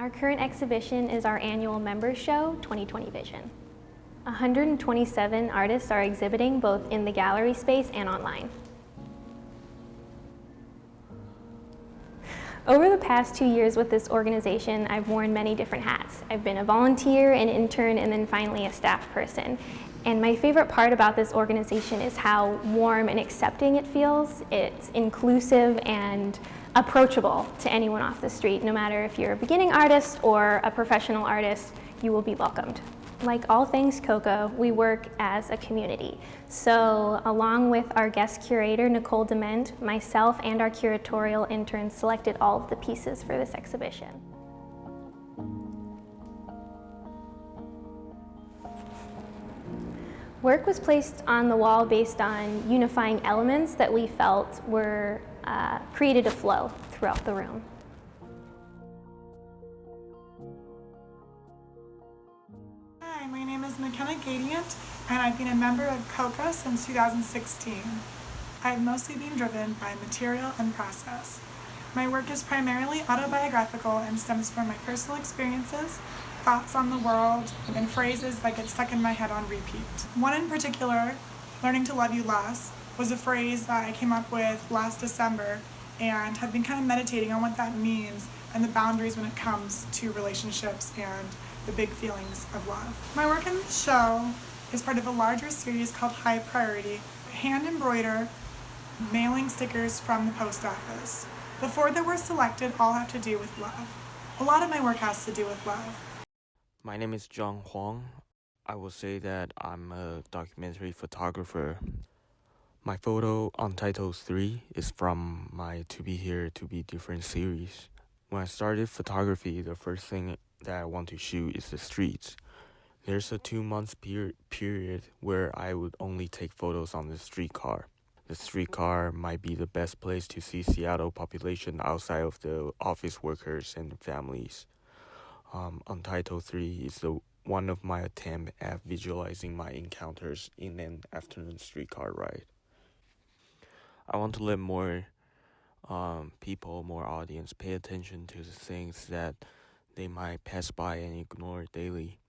Our current exhibition is our annual Members Show, 2020 Vision. 127 artists are exhibiting both in the gallery space and online. Over the past 2 years with this organization, I've worn many different hats. I've been a volunteer, an intern, and then finally a staff person. And my favorite part about this organization is how warm and accepting it feels. It's inclusive and approachable to anyone off the street. No matter if you're a beginning artist or a professional artist, you will be welcomed. Like all things CoCA, we work as a community. So along with our guest curator, Nicole Dement, myself and our curatorial interns selected all of the pieces for this exhibition. Work was placed on the wall based on unifying elements that we felt were created a flow throughout the room. Hi, my name is McKenna Gadiant, and I've been a member of CoCA since 2016. I've mostly been driven by material and process. My work is primarily autobiographical and stems from my personal experiences, thoughts on the world, and phrases that get stuck in my head on repeat. One in particular, "learning to love you less," was a phrase that I came up with last December and have been kind of meditating on what that means and the boundaries when it comes to relationships and the big feelings of love. My work in the show is part of a larger series called High Priority, hand embroider mailing stickers from the post office. The 4 that were selected all have to do with love. A lot of my work has to do with love. My name is John Huang. I will say that I'm a documentary photographer. My photo on Title 3 is from my To Be Here, To Be Different series. When I started photography, the first thing that I want to shoot is the streets. There's a 2-month period where I would only take photos on the streetcar. The streetcar might be the best place to see Seattle population outside of the office workers and families. On Title 3 is one of my attempts at visualizing my encounters in an afternoon streetcar ride. I want to let more people, more audience, pay attention to the things that they might pass by and ignore daily.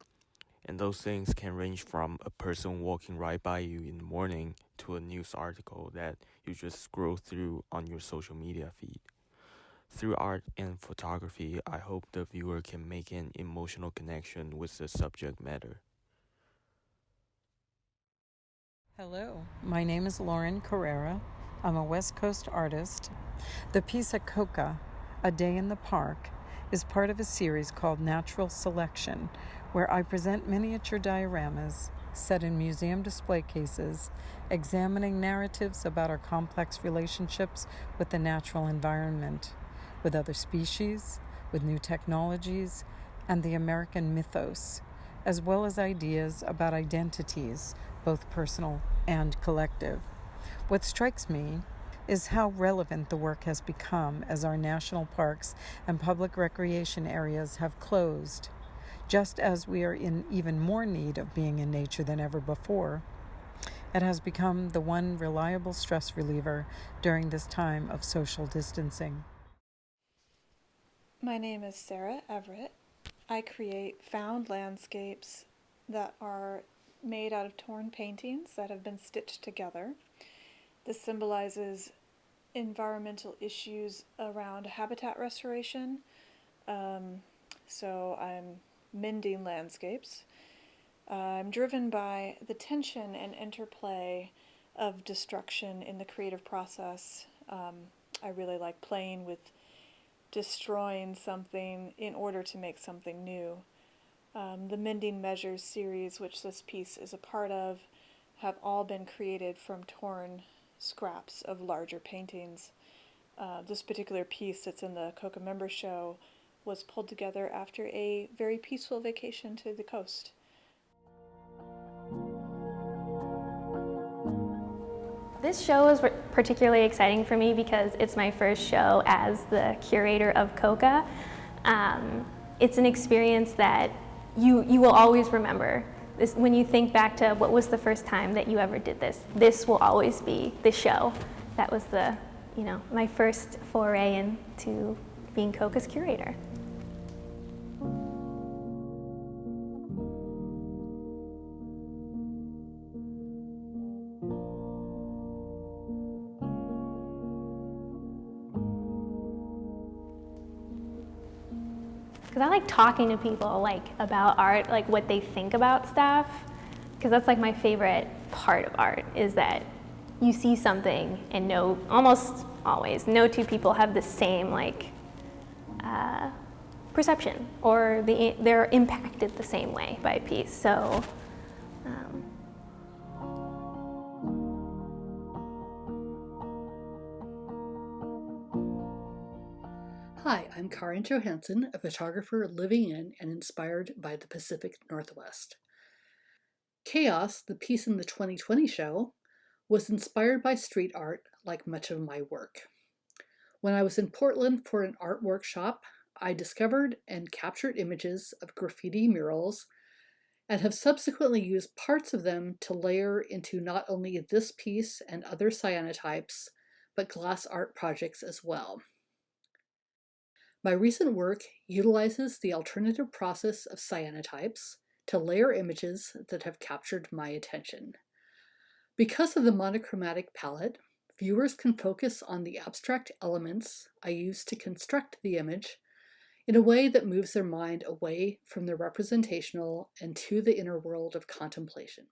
And those things can range from a person walking right by you in the morning to a news article that you just scroll through on your social media feed. Through art and photography, I hope the viewer can make an emotional connection with the subject matter. Hello, my name is Lauren Carrera. I'm a West Coast artist. The piece at CoCA, A Day in the Park, is part of a series called Natural Selection, where I present miniature dioramas set in museum display cases, examining narratives about our complex relationships with the natural environment, with other species, with new technologies, and the American mythos, as well as ideas about identities, both personal and collective. What strikes me is how relevant the work has become as our national parks and public recreation areas have closed. Just as we are in even more need of being in nature than ever before, it has become the one reliable stress reliever during this time of social distancing. My name is Sarah Everett. I create found landscapes that are made out of torn paintings that have been stitched together. This symbolizes environmental issues around habitat restoration. So I'm mending landscapes. I'm driven by the tension and interplay of destruction in the creative process. I really like playing with destroying something in order to make something new. The Mending Measures series, which this piece is a part of, have all been created from torn scraps of larger paintings. This particular piece that's in the CoCA Member Show was pulled together after a very peaceful vacation to the coast. This show is particularly exciting for me because it's my first show as the curator of CoCA. It's an experience that you will always remember. When you think back to what was the first time that you ever did this will always be the show. That was my first foray into being CoCA's curator. Because I like talking to people like about art, like what they think about stuff. Because that's like my favorite part of art, is that you see something and almost always, no two people have the same like perception, or they're impacted the same way by a piece. So. Hi, I'm Karin Johansson, a photographer living in and inspired by the Pacific Northwest. Chaos, the piece in the 2020 show, was inspired by street art like much of my work. When I was in Portland for an art workshop, I discovered and captured images of graffiti murals and have subsequently used parts of them to layer into not only this piece and other cyanotypes, but glass art projects as well. My recent work utilizes the alternative process of cyanotypes to layer images that have captured my attention. Because of the monochromatic palette, viewers can focus on the abstract elements I use to construct the image in a way that moves their mind away from the representational and to the inner world of contemplation.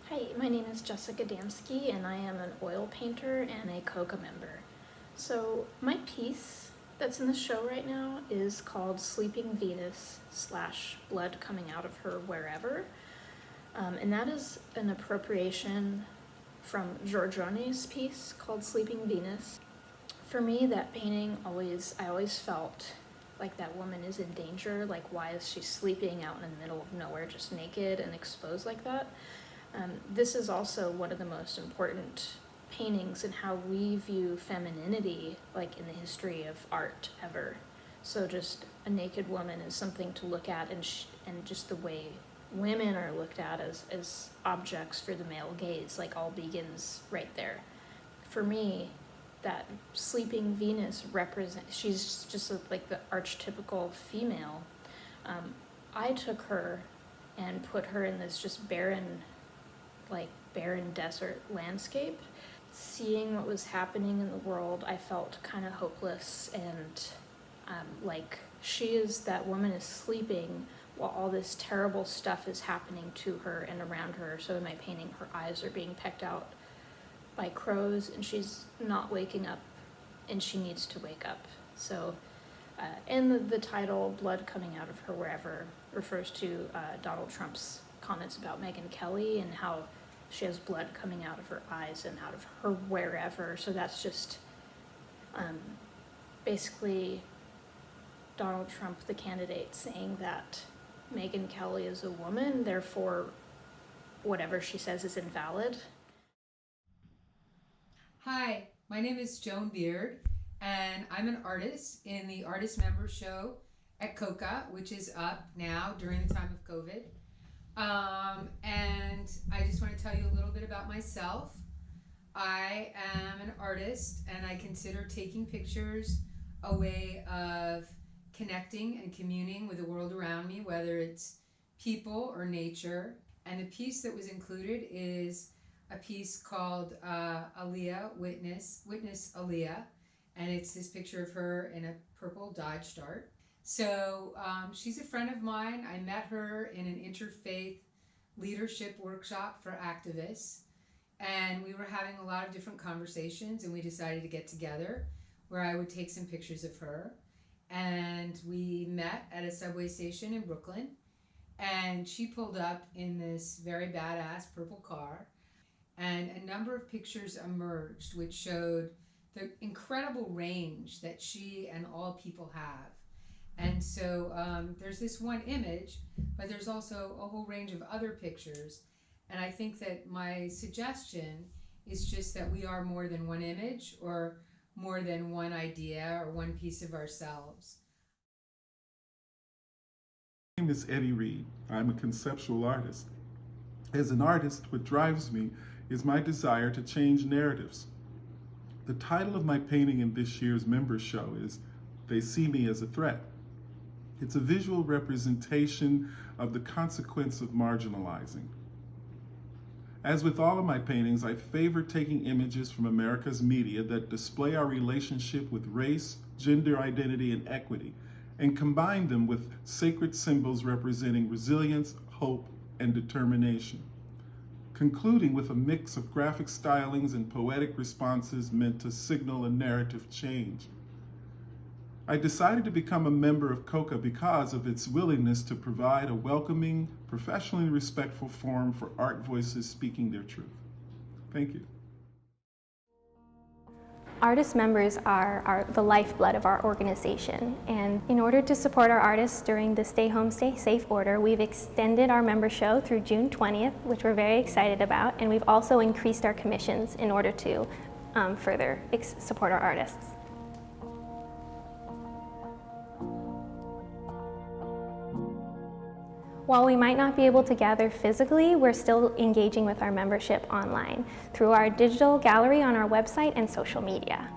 Hi, my name is Jessica Damsky, and I am an oil painter and a CoCA member. So my piece that's in the show right now is called Sleeping Venus / Blood Coming Out of Her Wherever. And that is an appropriation from Giorgione's piece called Sleeping Venus. For me, that painting I always felt like that woman is in danger. Like, why is she sleeping out in the middle of nowhere, just naked and exposed like that? This is also one of the most important paintings in how we view femininity, like in the history of art ever. So just a naked woman is something to look at, and just the way women are looked at as objects for the male gaze, like all begins right there. For me, that sleeping Venus she's just like the archetypical female. I took her and put her in this just barren desert landscape. Seeing what was happening in the world, I felt kind of hopeless, and like that woman is sleeping while all this terrible stuff is happening to her and around her. So in my painting, her eyes are being pecked out by crows, and she's not waking up, and she needs to wake up. So, and the title, Blood Coming Out of Her Wherever, refers to Donald Trump's comments about Megyn Kelly and how she has blood coming out of her eyes and out of her wherever. So that's just basically Donald Trump, the candidate, saying that Megyn Kelly is a woman, therefore whatever she says is invalid. Hi, my name is Joan Beard, and I'm an artist in the Artist Member Show at CoCA, which is up now during the time of COVID. And I just want to tell you a little bit about myself. I am an artist, and I consider taking pictures a way of connecting and communing with the world around me, whether it's people or nature. And the piece that was included is a piece called Aaliyah, Witness Aaliyah, and it's this picture of her in a purple Dodge Dart. So she's a friend of mine. I met her in an interfaith leadership workshop for activists, and we were having a lot of different conversations, and we decided to get together where I would take some pictures of her. And we met at a subway station in Brooklyn, and she pulled up in this very badass purple car, and a number of pictures emerged which showed the incredible range that she and all people have. And so there's this one image, but there's also a whole range of other pictures. And I think that my suggestion is just that we are more than one image, or more than one idea, or one piece of ourselves. My name is Eddie Reed. I'm a conceptual artist. As an artist, what drives me is my desire to change narratives. The title of my painting in this year's member show is They See Me as a Threat. It's a visual representation of the consequence of marginalizing. As with all of my paintings, I favor taking images from America's media that display our relationship with race, gender identity, and equity, and combine them with sacred symbols representing resilience, hope, and determination, concluding with a mix of graphic stylings and poetic responses meant to signal a narrative change. I decided to become a member of CoCA because of its willingness to provide a welcoming, professionally respectful forum for art voices speaking their truth. Thank you. Artist members are the lifeblood of our organization, and in order to support our artists during the Stay Home, Stay Safe order, we've extended our member show through June 20th, which we're very excited about, and we've also increased our commissions in order to further support our artists. While we might not be able to gather physically, we're still engaging with our membership online through our digital gallery on our website and social media.